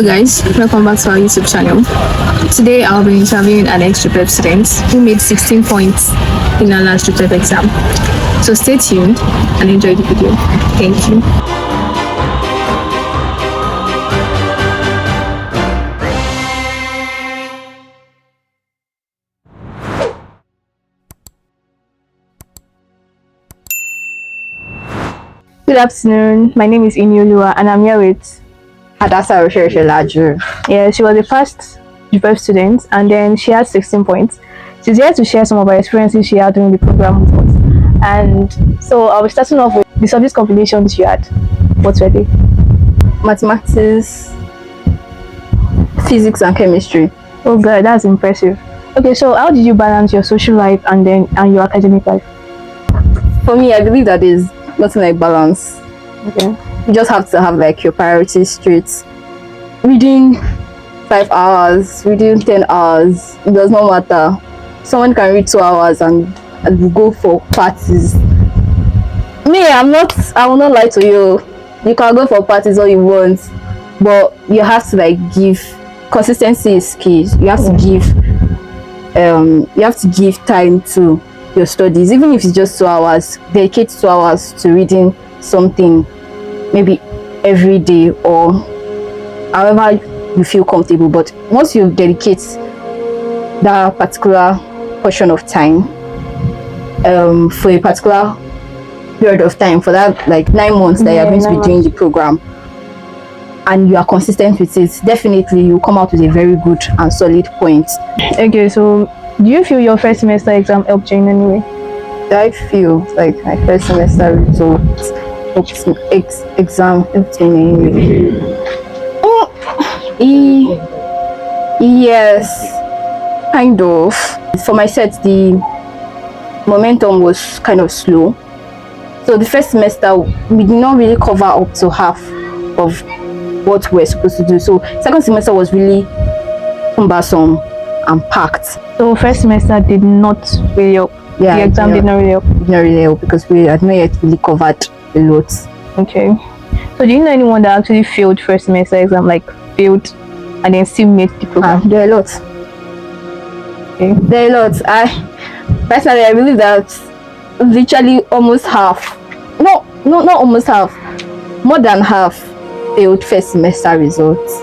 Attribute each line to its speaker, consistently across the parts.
Speaker 1: Hello guys, welcome back to our YouTube channel. Today I'll be interviewing an ex-Jupeb student who made 16 points in her last Jupeb exam. So stay tuned and enjoy the video. Thank you. Good afternoon, my name is Inyolua and I'm here with
Speaker 2: Adasa Laju.
Speaker 1: Yeah, she was the first Jupeb student and then she had 16 points. She's here to share some of her experiences she had during the program with us. And so I'll be starting off with the subject combinations you had. What were they?
Speaker 2: Mathematics, physics and chemistry.
Speaker 1: Oh god, that's impressive. Okay, so how did you balance your social life and your academic life?
Speaker 2: For me, I believe that there's nothing like balance.
Speaker 1: Okay.
Speaker 2: You just have to have like your priorities straight. Reading 5 hours, reading 10 hours, it does not matter. Someone can read 2 hours and go for parties. Me, I will not lie to you. You can go for parties all you want, but you have to like give. Consistency is key. You have to give time to your studies, even if it's just 2 hours. Dedicate 2 hours to reading something, maybe every day or however you feel comfortable. But once you dedicate that particular portion of time for a particular period of time, for that like 9 months that you're going to be doing the program, and you are consistent with it, definitely you come out with a very good and solid point.
Speaker 1: Okay, so do you feel your first semester exam helped you in any way?
Speaker 2: I feel like my first semester results exam helped me. Yes, kind of. For my set, the momentum was kind of slow. So the first semester, we did not really cover up to half of what we're supposed to do. So second semester was really cumbersome and packed.
Speaker 1: So first semester did not really help.
Speaker 2: Yeah,
Speaker 1: the exam did not really help.
Speaker 2: Did not really help because we had not yet really covered a lot.
Speaker 1: Okay. So do you know anyone that actually failed first semester exam, like failed and then still made the program?
Speaker 2: There are a lot.
Speaker 1: Okay.
Speaker 2: There are a lot. Personally, I believe that literally almost half, not almost half, more than half failed first semester results.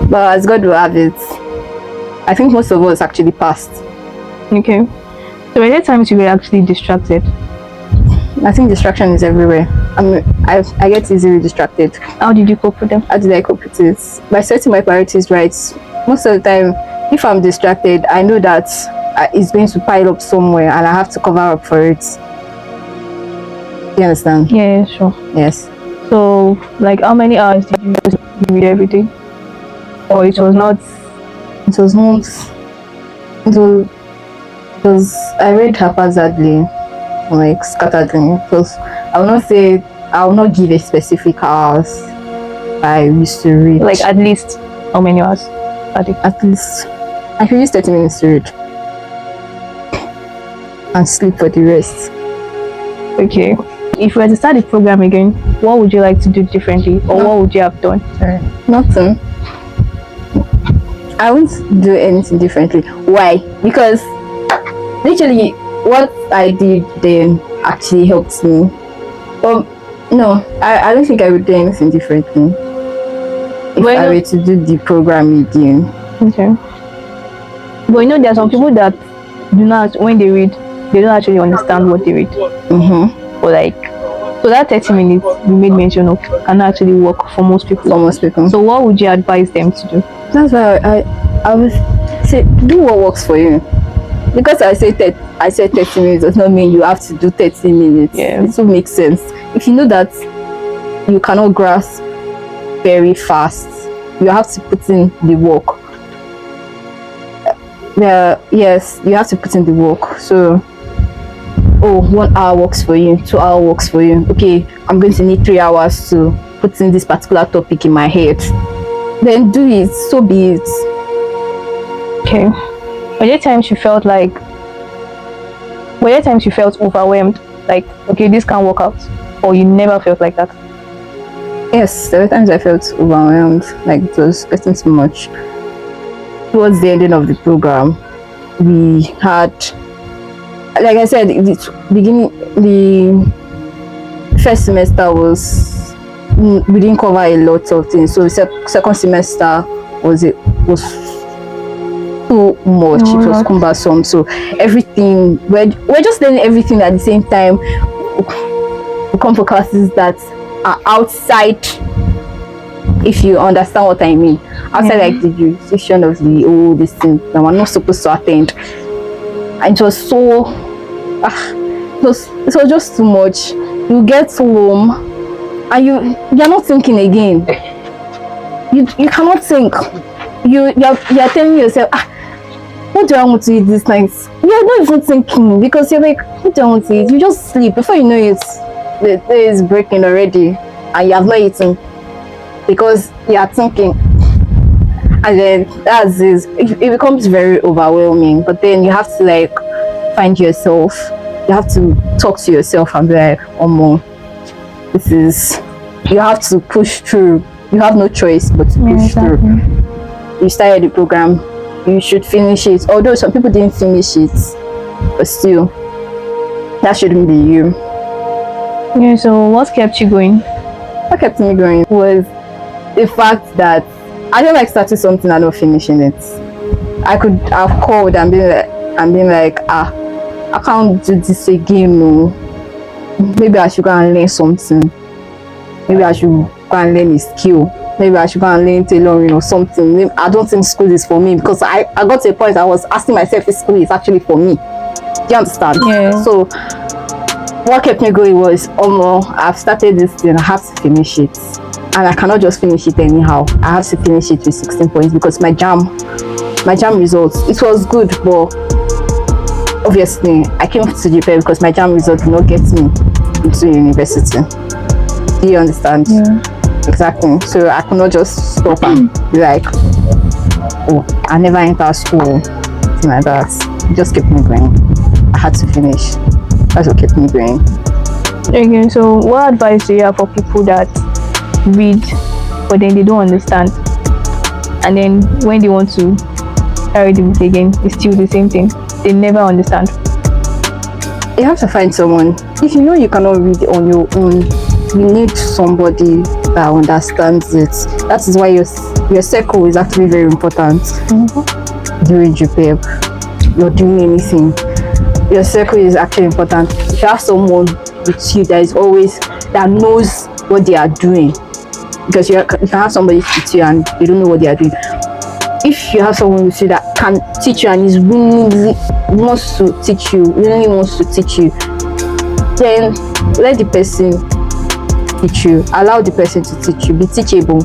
Speaker 2: But as God will have it, I think most of us actually passed.
Speaker 1: Okay. So were there times you were actually distracted?
Speaker 2: I think distraction is everywhere. I get easily distracted.
Speaker 1: How did you cope with them?
Speaker 2: How did I cope with it? By setting my priorities right. Most of the time, if I'm distracted, I know that it's going to pile up somewhere and I have to cover up for it. Do you understand?
Speaker 1: Yeah, sure.
Speaker 2: Yes.
Speaker 1: So, like, how many hours did you read every day? Or it was not?
Speaker 2: It was not. It was. I read haphazardly, like scatteredly. Because I will not give a specific hours I used to read.
Speaker 1: Like at least how many hours a day?
Speaker 2: At least I could use 30 minutes to read and sleep for the rest.
Speaker 1: Okay. If you were to start the program again, what would you like to do differently, or what would you have done?
Speaker 2: Nothing. I won't do anything differently. Why? Because literally what I did then actually helped me. No, I don't think I would do anything differently if I were to do the program again.
Speaker 1: Okay. But you know, there are some people that do not, when they read, they don't actually understand what they read. Or like, so that 30 minutes we made mention of can actually work for most people.
Speaker 2: For most people.
Speaker 1: So what would you advise them to do?
Speaker 2: That's why I would say do what works for you. Because I said 30 minutes does not mean you have to do 30 minutes.
Speaker 1: Yeah.
Speaker 2: It will make sense. If you know that you cannot grasp very fast, you have to put in the work. Yes, you have to put in the work. So 1 hour works for you, 2 hours works for you. Okay, I'm going to need 3 hours to put in this particular topic in my head. Then do it, so be it.
Speaker 1: Okay. Were there times you felt overwhelmed? Like, okay, this can't work out? Or you never felt like that?
Speaker 2: Yes, there were times I felt overwhelmed, like it was getting too much. Towards the ending of the program, we had, like I said, the first semester we didn't cover a lot of things. So second semester was too much. It was cumbersome. So everything, we're just learning everything at the same time. We come for classes that are outside, if you understand what I mean, outside like the jurisdiction of this thing that we're not supposed to attend. And it was so it was just too much. You get home and you're not thinking again. You cannot think. You're telling yourself, what do I want to eat this night? You're not even thinking, because you're like, what do I want to eat? You just sleep. Before you know it, the day is breaking already and you have not eaten because you are thinking. And then it becomes very overwhelming. But then you have to like find yourself. You have to talk to yourself and be like, oh no, you have to push through. You have no choice but to push through. You started the program, you should finish it. Although some people didn't finish it, but still, that shouldn't be you.
Speaker 1: Yeah, so what kept you going?
Speaker 2: What kept me going was the fact that I don't like starting something and not finishing it. I could have called and been like, I can't do this again. No. Maybe I should go and learn something. Maybe I should go and learn a skill. Maybe I should go and learn tailoring or something. I don't think school is for me, because I got to a point I was asking myself if school is actually for me. Do you understand?
Speaker 1: Yeah.
Speaker 2: So what kept me going was, I've started this thing, I have to finish it. And I cannot just finish it anyhow. I have to finish it with 16 points because my jam results, it was good, but obviously I came to Jupeb because my jam result did not get me into university. Do you understand?
Speaker 1: Yeah.
Speaker 2: Exactly. So I could not just stop and be like, oh, I never enter school, something like that. It just kept me going. I had to finish. That's what kept me going.
Speaker 1: Okay, so what advice do you have for people that read but then they don't understand, and then when they want to carry the book again, it's still the same thing? They never understand.
Speaker 2: You have to find someone. If you know you cannot read on your own, you need somebody that understands it. That is why your circle is actually very important. During Jupeb, you're doing anything, your circle is actually important. If you have someone with you that knows what they are doing, because you can have somebody with you and you don't know what they are doing. If you have someone with you that can teach you and is really wants to teach you, then let the person teach you. Allow the person to teach you. Be teachable.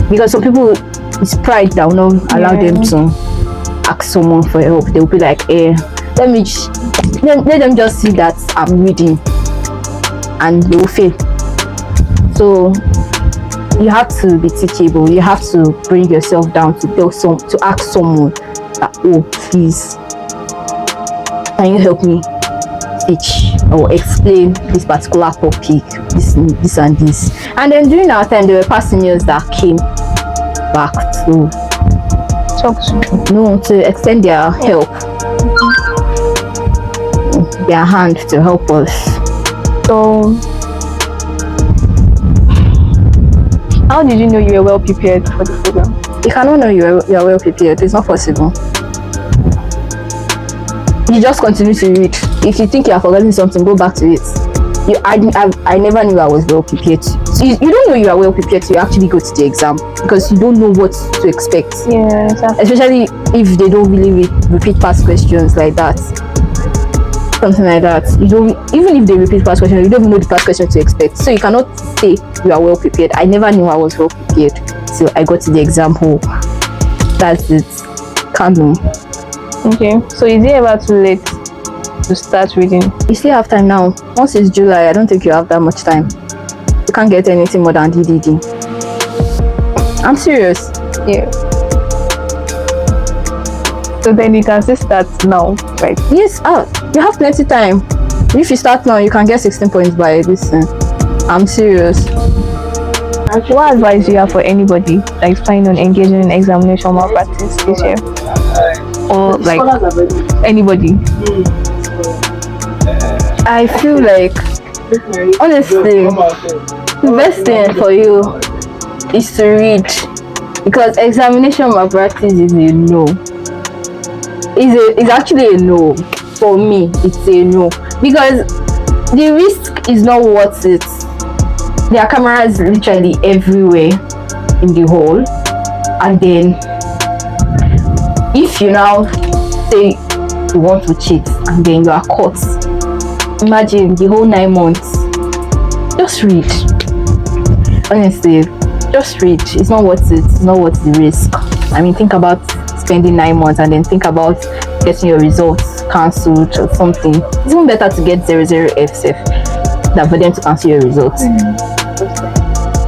Speaker 2: Because some people, it's pride that will not allow them to ask someone for help. They'll be like, let them just see that I'm reading, and they will fail. So you have to be teachable. You have to bring yourself down to ask someone that, oh, please, can you help me teach or explain this particular topic, this and this. And then during our time, there were past seniors that came back to extend their help, their hand to help us.
Speaker 1: So how did you know you were well prepared for the program?
Speaker 2: You cannot know you are well prepared. It's not possible. You just continue to read. If you think you are forgetting something, go back to it. I never knew I was well prepared. So you don't know you are well prepared to actually go to the exam, because you don't know what to expect.
Speaker 1: Yeah, exactly.
Speaker 2: Especially if they don't really repeat past questions like that. Something like that. Even if they repeat past questions, you don't even know the past question to expect. So you cannot say you are well prepared. I never knew I was well prepared till I got to the exam hall. That's it. Can't do.
Speaker 1: Okay. So is it ever too late to start reading?
Speaker 2: You still have time now. Once it's July, I don't think you have that much time. You can't get anything more than DDD. I'm serious.
Speaker 1: Yeah. So then you can still start now, right?
Speaker 2: Yes, you have plenty time. If you start now, you can get 16 points by this thing. I'm serious.
Speaker 1: what advice do you have for anybody that is planning on engaging in examination malpractice this year? Or like anybody?
Speaker 2: I feel like, honestly, the best thing for you is to read, because examination malpractice is a no. It's actually a no. For me, it's a no, because the risk is not worth it. There are cameras literally everywhere in the hall, and then if you now say you want to cheat and then you are caught, imagine the whole 9 months. Just read. Honestly, just read. It's not worth it. It's not worth the risk. I mean, think about spending 9 months and then think about getting your results cancelled or something. It's even better to get 00F safe than for them to cancel your results.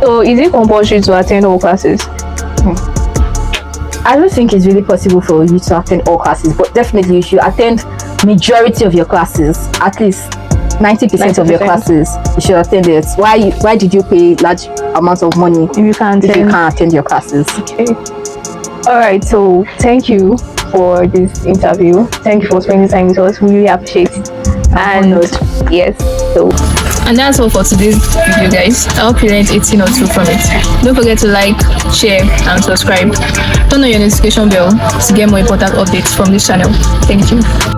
Speaker 1: So is it compulsory to attend all classes?
Speaker 2: I don't think it's really possible for you to attend all classes, but definitely you should attend majority of your classes. At least 90% of your classes, you should attend it. Why did you pay large amounts of money
Speaker 1: if you can't
Speaker 2: attend your classes?
Speaker 1: Okay. All right, so thank you for this interview. Thank you for spending time with us. We really appreciate it. And yes, so
Speaker 3: and that's all for today's video, guys. I hope you learned 18 or 2 from it. Don't forget to like, share and subscribe. Turn on your notification bell to get more important updates from this channel. Thank you.